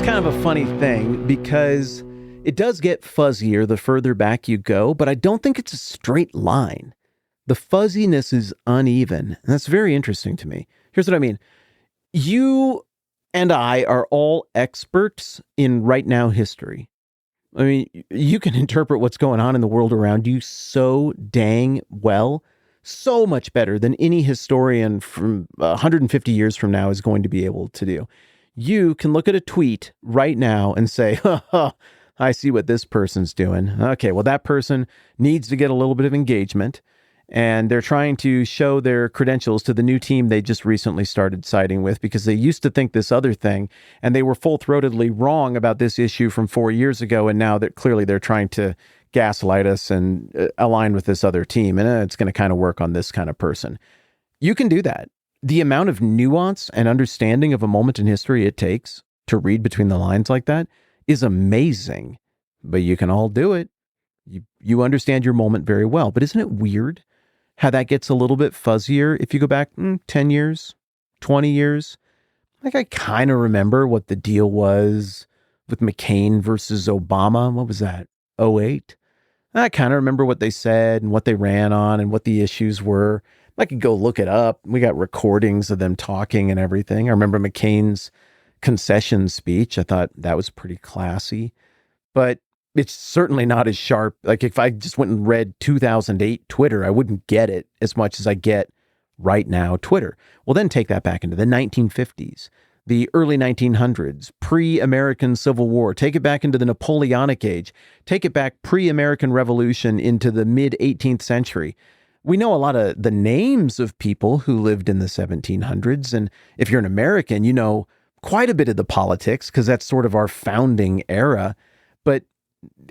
kind of a funny thing because it does get fuzzier the further back you go, but I don't think it's a straight line. The fuzziness is uneven, and that's very interesting to me. Here's what I mean. You and I are all experts in right now history. I mean, you can interpret what's going on in the world around you so dang well, so much better than any historian from 150 years from now is going to be able to do. You can look at a tweet right now and say, I see what this person's doing. Okay, well, that person needs to get a little bit of engagement, and they're trying to show their credentials to the new team they just recently started siding with because they used to think this other thing, and they were full-throatedly wrong about this issue from 4 years ago, and now that clearly they're trying to gaslight us and align with this other team, and it's going to kind of work on this kind of person. You can do that. The amount of nuance and understanding of a moment in history it takes to read between the lines like that is amazing, but you can all do it. You understand your moment very well, but isn't it weird how that gets a little bit fuzzier if you go back 10 years, 20 years? Like I kind of remember what the deal was with McCain versus Obama. What was that? 2008? I kind of remember what they said and what they ran on and what the issues were. I could go look it up. We got recordings of them talking and everything. I remember McCain's concession speech. I thought that was pretty classy, but it's certainly not as sharp. Like if I just went and read 2008 Twitter, I wouldn't get it as much as I get right now Twitter. Well, then take that back into the 1950s, the early 1900s, pre-American Civil War. Take it back into the Napoleonic age. Take it back pre-American Revolution into the mid-18th century. We know a lot of the names of people who lived in the 1700s. And if you're an American, you know quite a bit of the politics because that's sort of our founding era. But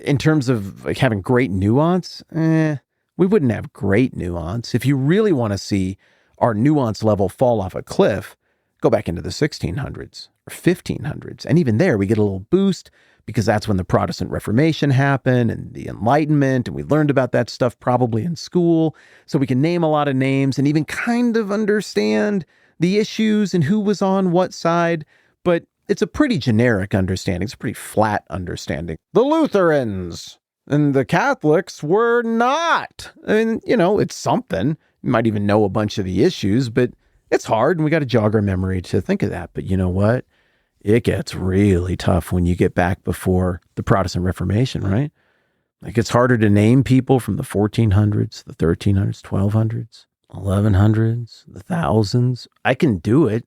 in terms of like having great nuance, we wouldn't have great nuance. If you really want to see our nuance level fall off a cliff, go back into the 1600s or 1500s. And even there, we get a little boost because that's when the Protestant Reformation happened and the Enlightenment. And we learned about that stuff probably in school. So we can name a lot of names and even kind of understand the issues and who was on what side. But it's a pretty generic understanding. It's a pretty flat understanding. The Lutherans and the Catholics were not. I mean, you know, it's something. You might even know a bunch of the issues, but it's hard and we got to jog our memory to think of that. But you know what? It gets really tough when you get back before the Protestant Reformation, right? Like it's harder to name people from the 1400s, the 1300s, 1200s, 1100s, the thousands. I can do it,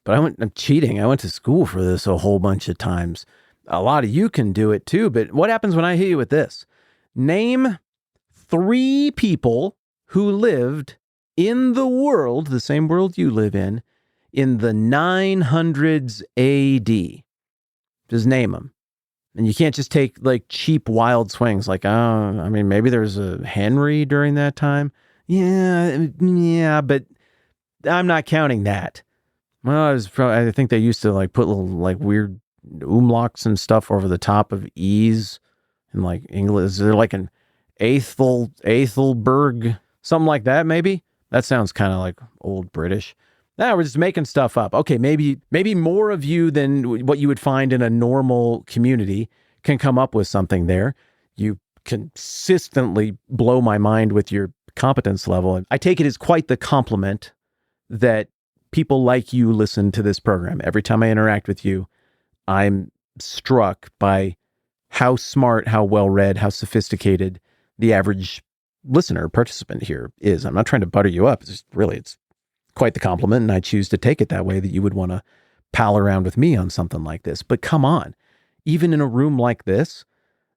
but I'm cheating. I went to school for this a whole bunch of times. A lot of you can do it too, but what happens when I hit you with this? Name 3 people who lived in the world, the same world you live in the 900s AD. Just name them. And you can't just take like cheap wild swings like, I mean, maybe there's a Henry during that time. Yeah, but I'm not counting that. Well, I think they used to like put little like weird umlauts and stuff over the top of E's in like English. Is there like an Aethelberg, something like that maybe? That sounds kind of like old British. Now we're just making stuff up. Okay, maybe more of you than what you would find in a normal community can come up with something there. You consistently blow my mind with your competence level. I take it as quite the compliment that people like you listen to this program. Every time I interact with you, I'm struck by how smart, how well-read, how sophisticated the average listener, participant here is. I'm not trying to butter you up. It's quite the compliment, and I choose to take it that way, that you would want to pal around with me on something like this. But come on, even in a room like this,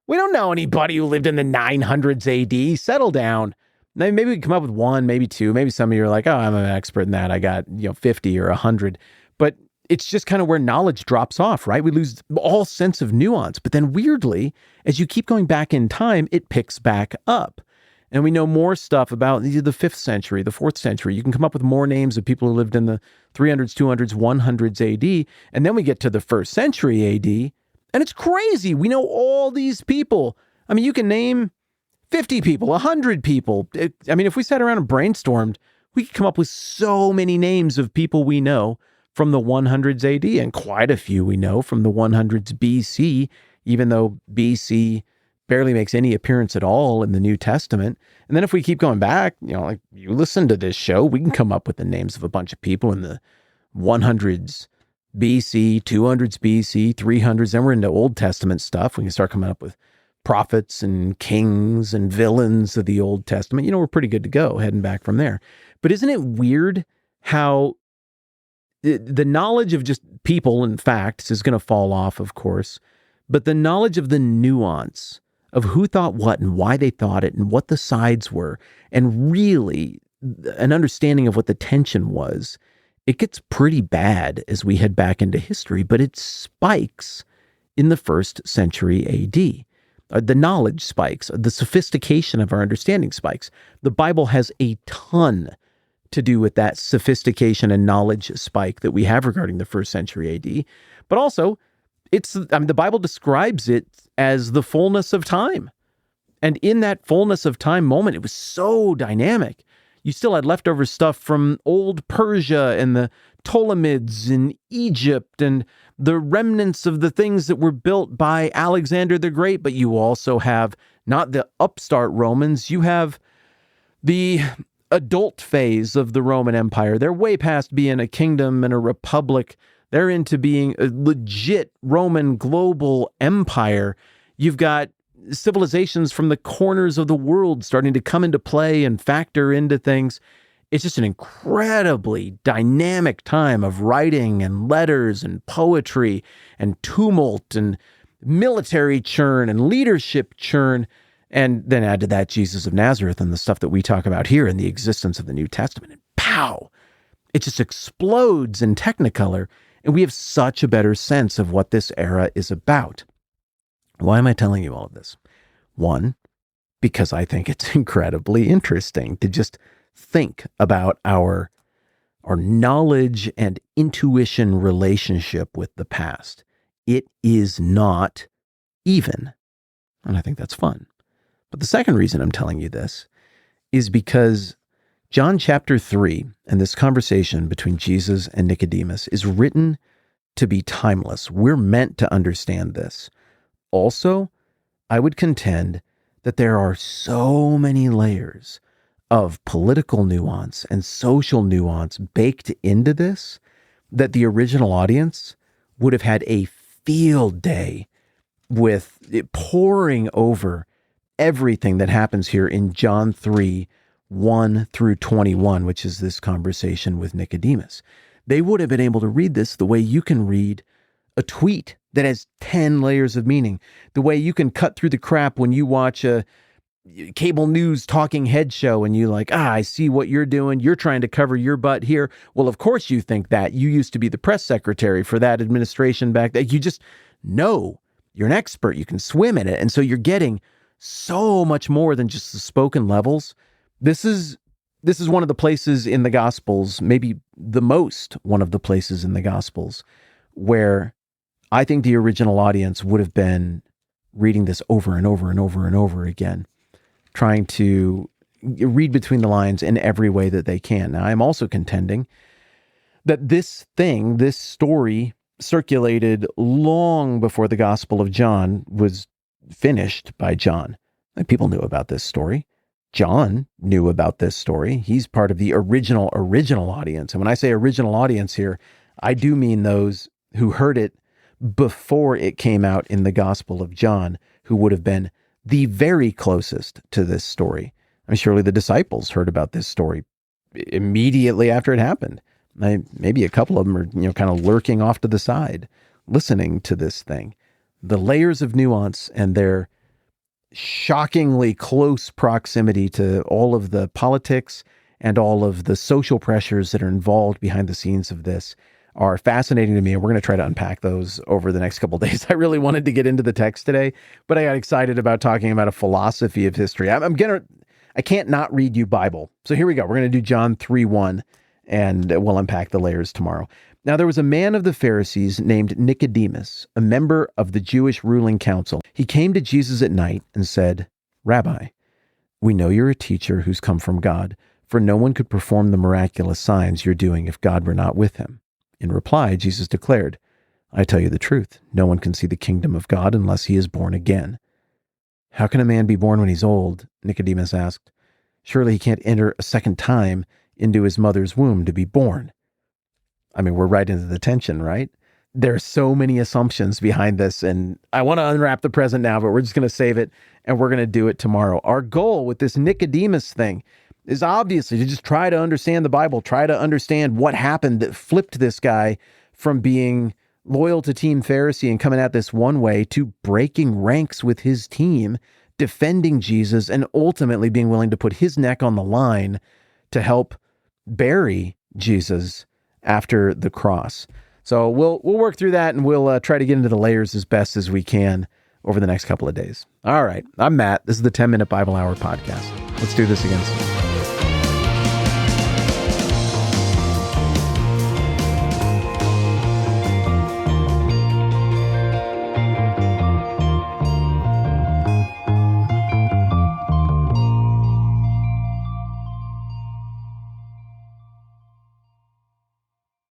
we don't know anybody who lived in the 900s AD. Settle down. Maybe we can come up with 1, maybe 2. Maybe some of you are like, oh, I'm an expert in that. I got 50 or 100. But it's just kind of where knowledge drops off, right? We lose all sense of nuance. But then weirdly, as you keep going back in time, it picks back up. And we know more stuff about the 5th century, the 4th century. You can come up with more names of people who lived in the 300s, 200s, 100s AD. And then we get to the 1st century AD, and it's crazy. We know all these people. I mean, you can name 50 people, 100 people. I mean, if we sat around and brainstormed, we could come up with so many names of people we know from the 100s AD, and quite a few we know from the 100s BC, even though BC barely makes any appearance at all in the New Testament. And then if we keep going back, like you listen to this show, we can come up with the names of a bunch of people in the 100s BC, 200s BC, 300s. Then we're into Old Testament stuff. We can start coming up with prophets and kings and villains of the Old Testament. We're pretty good to go heading back from there. But isn't it weird how the knowledge of just people and facts is going to fall off, of course, but the knowledge of the nuance of who thought what and why they thought it and what the sides were, and really an understanding of what the tension was, it gets pretty bad as we head back into history, but it spikes in the 1st century AD. The knowledge spikes, the sophistication of our understanding spikes. The Bible has a ton to do with that sophistication and knowledge spike that we have regarding the 1st century AD. But also, the Bible describes it as the fullness of time. And in that fullness of time moment, it was so dynamic. You still had leftover stuff from old Persia and the Ptolemies in Egypt and the remnants of the things that were built by Alexander the Great. But you also have not the upstart Romans, you have the adult phase of the Roman Empire. They're way past being a kingdom and a republic. They're into being a legit Roman global empire. You've got civilizations from the corners of the world starting to come into play and factor into things. It's just an incredibly dynamic time of writing and letters and poetry and tumult and military churn and leadership churn. And then add to that Jesus of Nazareth and the stuff that we talk about here in the existence of the New Testament. And pow! It just explodes in Technicolor. And we have such a better sense of what this era is about. Why am I telling you all of this? One, because I think it's incredibly interesting to just think about our knowledge and intuition relationship with the past. It is not even. And I think that's fun. But the second reason I'm telling you this is because John chapter 3 and this conversation between Jesus and Nicodemus is written to be timeless. We're meant to understand this. Also, I would contend that there are so many layers of political nuance and social nuance baked into this that the original audience would have had a field day with it poring over everything that happens here in John 3, 1 through 21, which is this conversation with Nicodemus. They would have been able to read this the way you can read a tweet that has 10 layers of meaning, the way you can cut through the crap when you watch a cable news talking head show and you like, I see what you're doing. You're trying to cover your butt here. Well, of course you think that. You used to be the press secretary for that administration back then. You just know you're an expert. You can swim in it. And so you're getting so much more than just the spoken levels. This is one of the places in the Gospels, maybe the most one of the places in the Gospels, where I think the original audience would have been reading this over and over and over and over again, trying to read between the lines in every way that they can. Now, I'm also contending that this story circulated long before the Gospel of John was finished by John. Like, people knew about this story. John knew about this story. He's part of the original audience. And when I say original audience here, I do mean those who heard it before it came out in the Gospel of John, who would have been the very closest to this story. I mean, surely the disciples heard about this story immediately after it happened. Maybe a couple of them are, kind of lurking off to the side, listening to this thing. The layers of nuance and their shockingly close proximity to all of the politics and all of the social pressures that are involved behind the scenes of this are fascinating to me, and we're going to try to unpack those over the next couple of days. I really wanted to get into the text today, but I got excited about talking about a philosophy of history. I can't not read you Bible. So here we go. We're going to do John 3:1, and we'll unpack the layers tomorrow. Now, there was a man of the Pharisees named Nicodemus, a member of the Jewish ruling council. He came to Jesus at night and said, "Rabbi, we know you're a teacher who's come from God, for no one could perform the miraculous signs you're doing if God were not with him." In reply, Jesus declared, I tell you the truth, no one can see the kingdom of God unless he is born again. How can a man be born when he's old? Nicodemus asked. Surely he can't enter a second time into his mother's womb to be born. I mean, we're right into the tension, right? There are so many assumptions behind this, and I want to unwrap the present now, but we're just going to save it, and we're going to do it tomorrow. Our goal with this Nicodemus thing is obviously to just try to understand the Bible, try to understand what happened that flipped this guy from being loyal to Team Pharisee and coming at this one way to breaking ranks with his team, defending Jesus, and ultimately being willing to put his neck on the line to help bury Jesus after the cross. So we'll work through that, and we'll try to get into the layers as best as we can over the next couple of days. All right, I'm Matt. This is the 10-Minute Bible Hour podcast. Let's do this again soon.